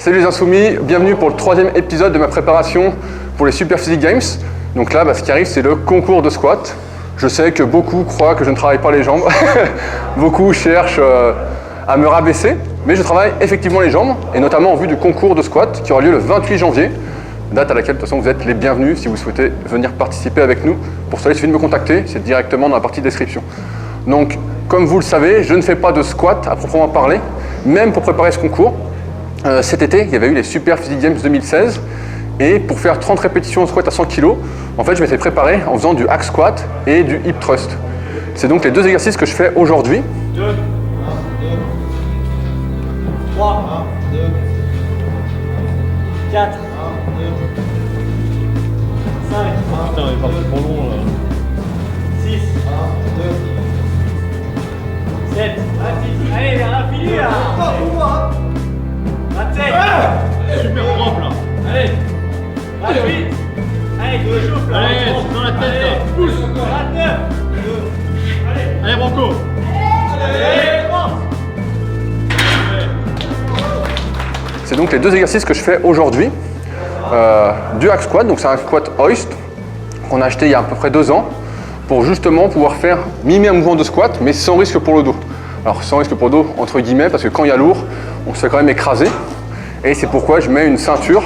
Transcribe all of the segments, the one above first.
Salut les insoumis, bienvenue pour le 3e épisode de ma préparation pour les Super Physique Games. Donc là, ce qui arrive, c'est le concours de squat. Je sais que beaucoup croient que je ne travaille pas les jambes. Beaucoup cherchent à me rabaisser, mais je travaille effectivement les jambes, et notamment en vue du concours de squat qui aura lieu le 28 janvier, date à laquelle de toute façon vous êtes les bienvenus si vous souhaitez venir participer avec nous. Pour cela, il suffit de me contacter, c'est directement dans la partie description. Donc, comme vous le savez, je ne fais pas de squat à proprement parler, même pour préparer ce concours. Cet été, il y avait eu les Super Physique Games 2016, et pour faire 30 répétitions au squat à 100 kg, en fait, je m'étais préparé en faisant du hack squat et du hip thrust. C'est donc les deux exercices que je fais aujourd'hui. 2, 1, 2, 3, 1, 2, 4, 1, 2, 5, 1, putain, on est parti trop long là. 6, 1, 2, 7, allez, vers l'infini là. 27, Super propre là. allez, 28, allez, tu chauffes là. Allez, c'est dans la tête là. Pousse. 29, Allez Branco. allez, 30. C'est donc les deux exercices que je fais aujourd'hui. Du hack squat, donc c'est un squat hoist qu'on a acheté il y a à peu près 2 ans pour justement pouvoir faire mimer un mouvement de squat mais sans risque pour le dos. Alors sans risque pour le dos entre guillemets parce que quand il y a lourd, on se fait quand même écraser et c'est pourquoi je mets une ceinture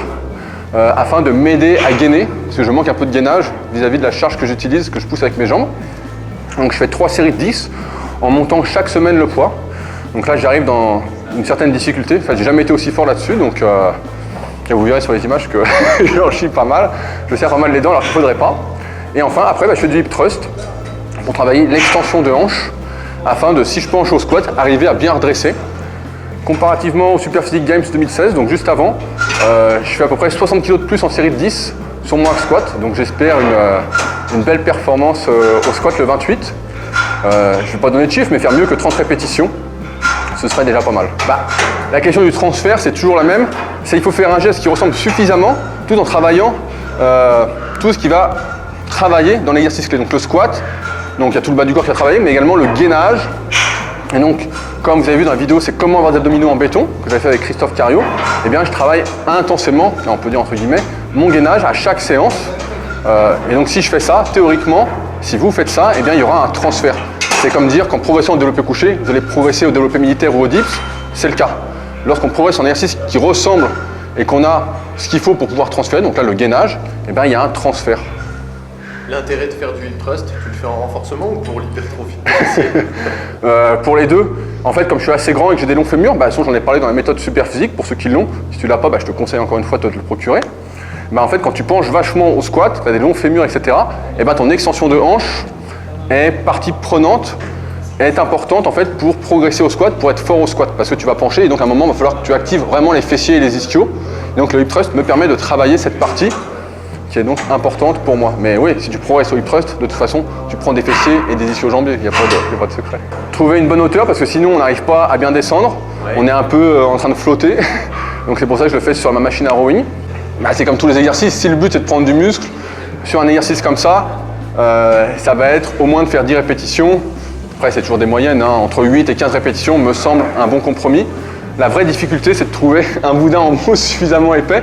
afin de m'aider à gainer parce que je manque un peu de gainage vis-à-vis de la charge que j'utilise, que je pousse avec mes jambes. Donc je fais 3 séries de 10 en montant chaque semaine le poids. Donc là j'arrive dans une certaine difficulté, enfin j'ai jamais été aussi fort là-dessus donc et vous verrez sur les images que j'en chie pas mal, je serre pas mal les dents alors qu'il ne faudrait pas. Et enfin après je fais du hip thrust pour travailler l'extension de hanche afin de, si je penche au squat, arriver à bien redresser. Comparativement au Super Physique Games 2016, donc juste avant, je fais à peu près 60 kg de plus en série de 10 sur mon hack squat, donc j'espère une belle performance au squat le 28. Je ne vais pas donner de chiffres mais faire mieux que 30 répétitions. Ce serait déjà pas mal. La question du transfert, c'est toujours la même. C'est qu'il faut faire un geste qui ressemble suffisamment, tout en travaillant tout ce qui va travailler dans l'exercice clé. Donc le squat, donc il y a tout le bas du corps qui va travailler, mais également le gainage. Et donc, comme vous avez vu dans la vidéo, c'est comment avoir des abdominaux en béton, que j'avais fait avec Christophe Cario. Eh bien, je travaille intensément, on peut dire entre guillemets, mon gainage à chaque séance. Et donc si je fais ça, théoriquement, si vous faites ça, eh bien, il y aura un transfert. C'est comme dire qu'en progressant au développé couché, vous allez progresser au développé militaire ou au dips, c'est le cas. Lorsqu'on progresse en exercice qui ressemble et qu'on a ce qu'il faut pour pouvoir transférer, donc là le gainage, eh bien, il y a un transfert. L'intérêt de faire du hip thrust, tu le fais en renforcement ou pour l'hypertrophie? Pour les deux, en fait, comme je suis assez grand et que j'ai des longs fémurs, de toute façon, j'en ai parlé dans la méthode super physique, pour ceux qui l'ont. Si tu l'as pas, je te conseille encore une fois de te le procurer. En fait, quand tu penches vachement au squat, tu as des longs fémurs, etc., et ton extension de hanche est partie prenante, est importante en fait pour progresser au squat, pour être fort au squat, parce que tu vas pencher et donc à un moment, il va falloir que tu actives vraiment les fessiers et les ischios. Et donc le hip thrust me permet de travailler cette partie qui est donc importante pour moi. Mais oui, si tu progresses au hip thrust, de toute façon, tu prends des fessiers et des ischios jambiers, il n'y a pas de secret. Trouver une bonne hauteur, parce que sinon on n'arrive pas à bien descendre, on est un peu en train de flotter, donc c'est pour ça que je le fais sur ma machine à rowing. C'est comme tous les exercices, si le but c'est de prendre du muscle, sur un exercice comme ça, ça va être au moins de faire 10 répétitions. Après, c'est toujours des moyennes, entre 8 et 15 répétitions me semble un bon compromis. La vraie difficulté, c'est de trouver un boudin en mousse suffisamment épais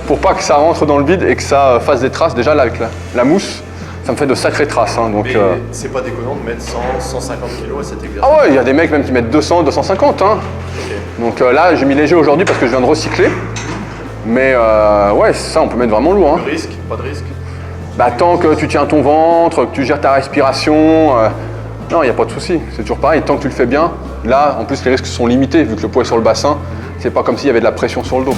pour pas que ça rentre dans le vide et que ça fasse des traces. Déjà, là, avec la mousse, ça me fait de sacrées traces. Donc, mais c'est pas déconnant de mettre 100, 150 kg à cet exercice. Ah ouais, il y a des mecs même qui mettent 200, 250. Okay. Donc là, j'ai mis léger aujourd'hui parce que je viens de recycler. Mais ouais, ça, on peut mettre vraiment lourd. Risque, pas de risque. Tant que tu tiens ton ventre, que tu gères ta respiration, non, il n'y a pas de souci. C'est toujours pareil, tant que tu le fais bien. Là, en plus, les risques sont limités vu que le poids est sur le bassin. C'est pas comme s'il y avait de la pression sur le dos.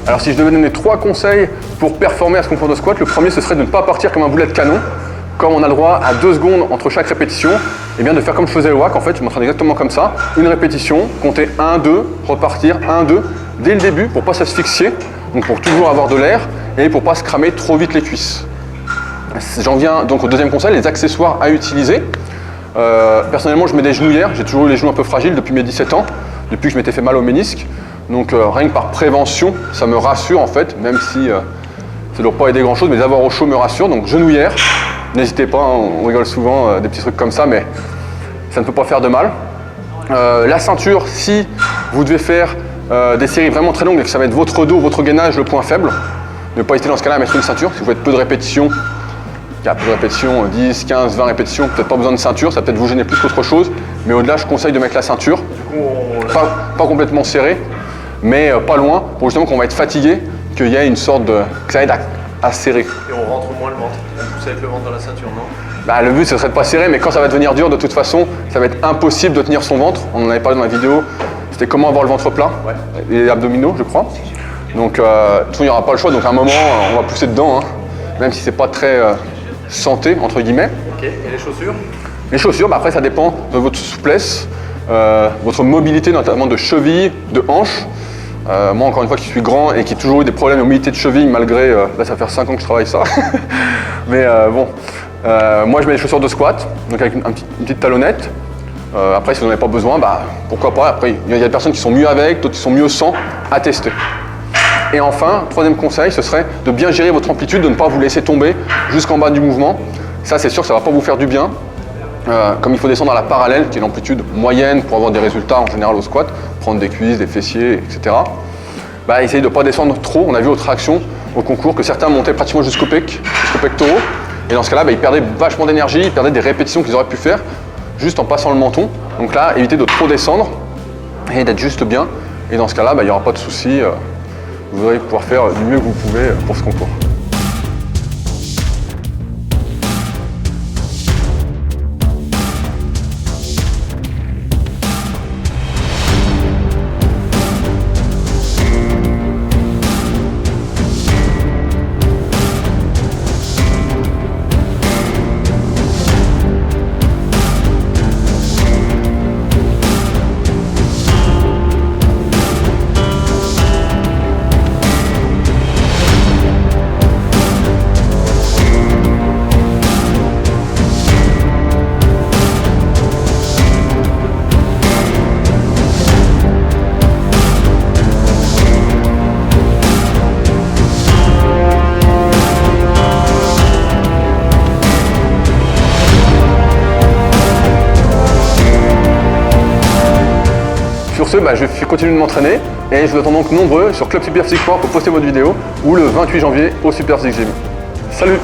Alors si je devais donner 3 conseils pour performer à ce concours de squat, le premier ce serait de ne pas partir comme un boulet de canon. Comme on a le droit à 2 secondes entre chaque répétition, et bien de faire comme je faisais le hack, en fait je m'entraîne exactement comme ça. Une répétition, compter 1, 2, repartir 1, 2, dès le début pour ne pas s'asphyxier, donc pour toujours avoir de l'air et pour ne pas se cramer trop vite les cuisses. J'en viens donc au deuxième conseil, les accessoires à utiliser. Personnellement, je mets des genouillères. J'ai toujours eu les genoux un peu fragiles depuis mes 17 ans, depuis que je m'étais fait mal au ménisque. Donc rien que par prévention, ça me rassure en fait, même si ça ne doit pas aider grand chose, mais les avoir au chaud me rassure. Donc genouillères, n'hésitez pas, hein, on rigole souvent des petits trucs comme ça, mais ça ne peut pas faire de mal. La ceinture, si vous devez faire des séries vraiment très longues et que ça va être votre dos, votre gainage le point faible, ne pas hésiter dans ce cas-là à mettre une ceinture. Si vous faites peu de répétitions, il y a peu de répétitions, 10, 15, 20 répétitions, peut-être pas besoin de ceinture, ça va peut-être vous gêner plus qu'autre chose, mais au-delà, je conseille de mettre la ceinture. Du coup, Pas complètement serrée, mais pas loin, pour justement qu'on va être fatigué, qu'il y ait une sorte de... que ça aide à serrer. Et on rentre moins le ventre. On pousse avec le ventre dans la ceinture, non? Bah, le but, ce serait de pas serrer, mais quand ça va devenir dur, de toute façon, ça va être impossible de tenir son ventre. On en avait parlé dans la vidéo, c'était comment avoir le ventre plat, et les abdominaux, je crois. Donc, de toute façon, il n'y aura pas le choix, donc à un moment, on va pousser dedans, hein, même si c'est pas très santé, entre guillemets. Ok, et les chaussures? Les chaussures, bah, après, ça dépend de votre souplesse, votre mobilité, notamment de cheville, de hanche. Moi, encore une fois, qui suis grand et qui ai toujours eu des problèmes de mobilité de cheville, malgré, là, ça va faire 5 ans que je travaille ça. Mais bon, moi, je mets les chaussures de squat, donc avec une petite talonnette. Après, si vous n'en avez pas besoin, bah, pourquoi pas. Après, il y a des personnes qui sont mieux avec, d'autres qui sont mieux sans, à tester. Et enfin, troisième conseil, ce serait de bien gérer votre amplitude, de ne pas vous laisser tomber jusqu'en bas du mouvement. Ça, c'est sûr que ça ne va pas vous faire du bien. Comme il faut descendre à la parallèle, qui est l'amplitude moyenne pour avoir des résultats en général au squat, prendre des cuisses, des fessiers, etc. Bah, essayez de ne pas descendre trop. On a vu aux tractions, au concours, que certains montaient pratiquement jusqu'aux pectoraux. Et dans ce cas-là, bah, ils perdaient vachement d'énergie, ils perdaient des répétitions qu'ils auraient pu faire juste en passant le menton. Donc là, évitez de trop descendre et d'être juste bien. Et dans ce cas-là, bah, il n'y aura pas de souci. Vous allez pouvoir faire du mieux que vous pouvez pour ce concours. Sur ce, bah, je vais continuer de m'entraîner et je vous attends donc nombreux sur Club Super Physique Sport pour poster votre vidéo ou le 28 janvier au Super Physique Gym. Salut!